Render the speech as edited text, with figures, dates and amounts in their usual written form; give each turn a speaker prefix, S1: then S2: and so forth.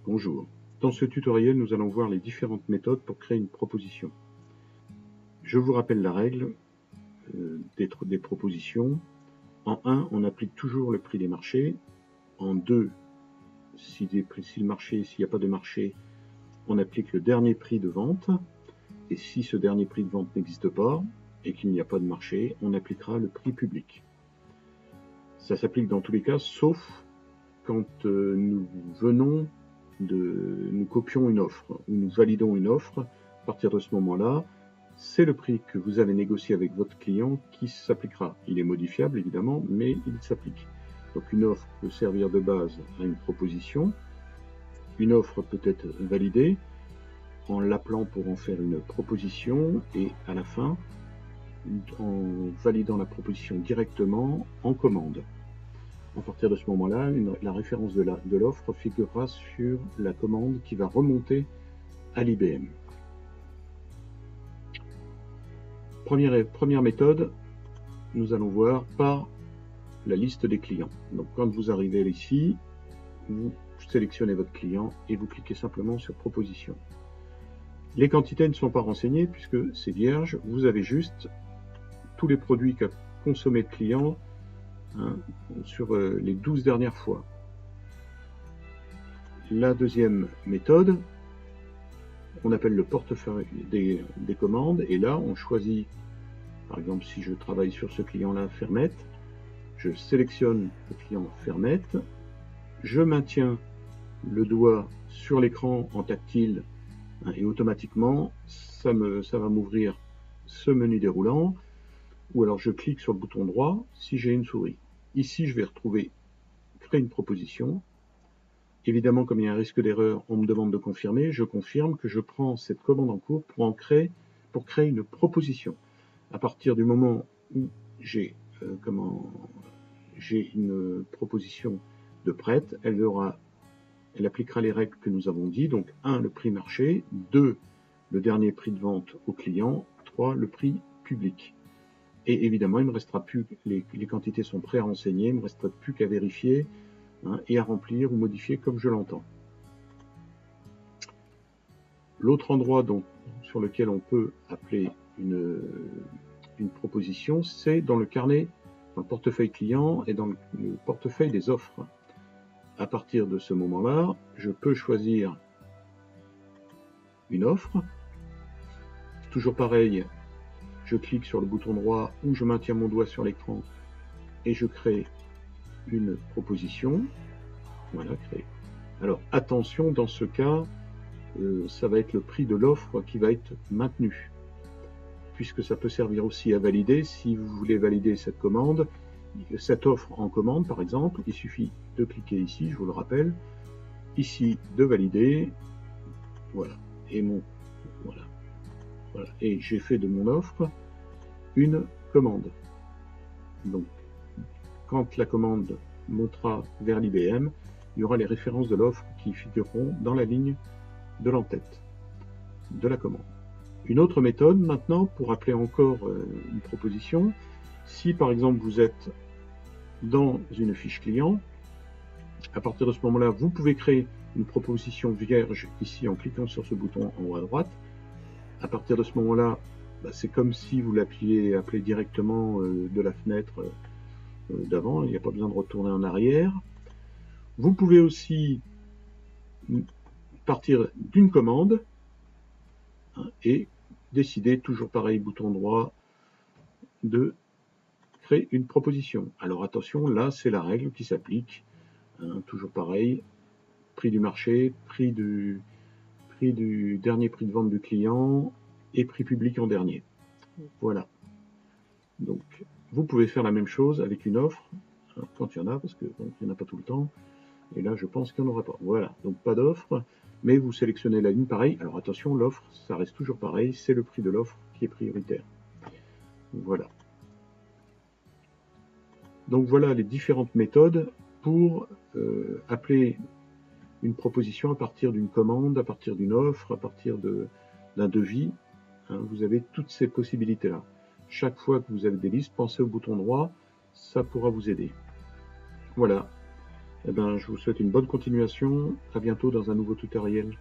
S1: Bonjour. Dans ce tutoriel, nous allons voir les différentes méthodes pour créer une proposition. Je vous rappelle la règle des propositions. En 1, on applique toujours le prix des marchés. En 2, s'il n'y a pas de marché, on applique le dernier prix de vente. Et si ce dernier prix de vente n'existe pas et qu'il n'y a pas de marché, on appliquera le prix public. Ça s'applique dans tous les cas, sauf quand nous copions une offre ou nous validons une offre. À partir de ce moment-là, c'est le prix que vous avez négocié avec votre client qui s'appliquera. Il est modifiable évidemment, mais il s'applique. Donc une offre peut servir de base à une proposition. Une offre peut être validée en l'appelant pour en faire une proposition et à la fin, en validant la proposition directement en commande. À partir de ce moment-là, la référence de l'offre figurera sur la commande qui va remonter à l'IBM. Première méthode, nous allons voir par la liste des clients. Donc quand vous arrivez ici, vous sélectionnez votre client et vous cliquez simplement sur proposition. Les quantités ne sont pas renseignées puisque c'est vierge, vous avez juste tous les produits qu'a consommé le client sur les 12 dernières fois. La deuxième méthode, on appelle le portefeuille des commandes, et là on choisit, par exemple si je travaille sur ce client-là, Fermette, je sélectionne le client Fermette, je maintiens le doigt sur l'écran en tactile et automatiquement ça va m'ouvrir ce menu déroulant, ou alors je clique sur le bouton droit si j'ai une souris. Ici je vais retrouver créer une proposition. Évidemment, comme il y a un risque d'erreur, on me demande de confirmer. Je confirme que je prends cette commande en cours pour créer une proposition. À partir du moment où j'ai une proposition de prête, elle appliquera les règles que nous avons dit. Donc 1, le prix marché, 2, le dernier prix de vente au client, 3, le prix public. Et évidemment, il me restera plus, les quantités sont pré-renseignées, il ne me restera plus qu'à vérifier et à remplir ou modifier comme je l'entends. L'autre endroit sur lequel on peut appeler une proposition, c'est dans le carnet, dans le portefeuille client et dans le portefeuille des offres. À partir de ce moment-là, je peux choisir une offre. Toujours pareil, je clique sur le bouton droit ou je maintiens mon doigt sur l'écran et je crée une proposition. Voilà, créer. Alors attention, dans ce cas, ça va être le prix de l'offre qui va être maintenu, puisque ça peut servir aussi à valider. Si vous voulez valider cette commande, cette offre en commande par exemple, il suffit de cliquer ici, je vous le rappelle, ici de valider, voilà, et voilà, et j'ai fait de mon offre une commande. Donc quand la commande montera vers l'IBM, il y aura les références de l'offre qui figureront dans la ligne de l'entête de la commande. Une autre méthode maintenant pour appeler encore une proposition, si par exemple vous êtes dans une fiche client, à partir de ce moment-là, vous pouvez créer une proposition vierge ici en cliquant sur ce bouton en haut à droite. À partir de ce moment-là, c'est comme si vous l'appeliez directement de la fenêtre d'avant, il n'y a pas besoin de retourner en arrière. Vous pouvez aussi partir d'une commande et décider, toujours pareil, bouton droit, de créer une proposition. Alors attention, là c'est la règle qui s'applique, toujours pareil, prix du marché, prix du dernier prix de vente du client et prix public en dernier. Voilà. Donc vous pouvez faire la même chose avec une offre, quand il y en a, parce que il n'y en a pas tout le temps. Et là, je pense qu'il n'y en aura pas. Voilà, donc pas d'offre, mais vous sélectionnez la ligne pareil. Alors attention, l'offre, ça reste toujours pareil, c'est le prix de l'offre qui est prioritaire. Voilà. Donc voilà les différentes méthodes pour appeler une proposition à partir d'une commande, à partir d'une offre, à partir d'un devis. Vous avez toutes ces possibilités-là. Chaque fois que vous avez des listes, pensez au bouton droit, ça pourra vous aider. Voilà. Eh ben, je vous souhaite une bonne continuation. À bientôt dans un nouveau tutoriel.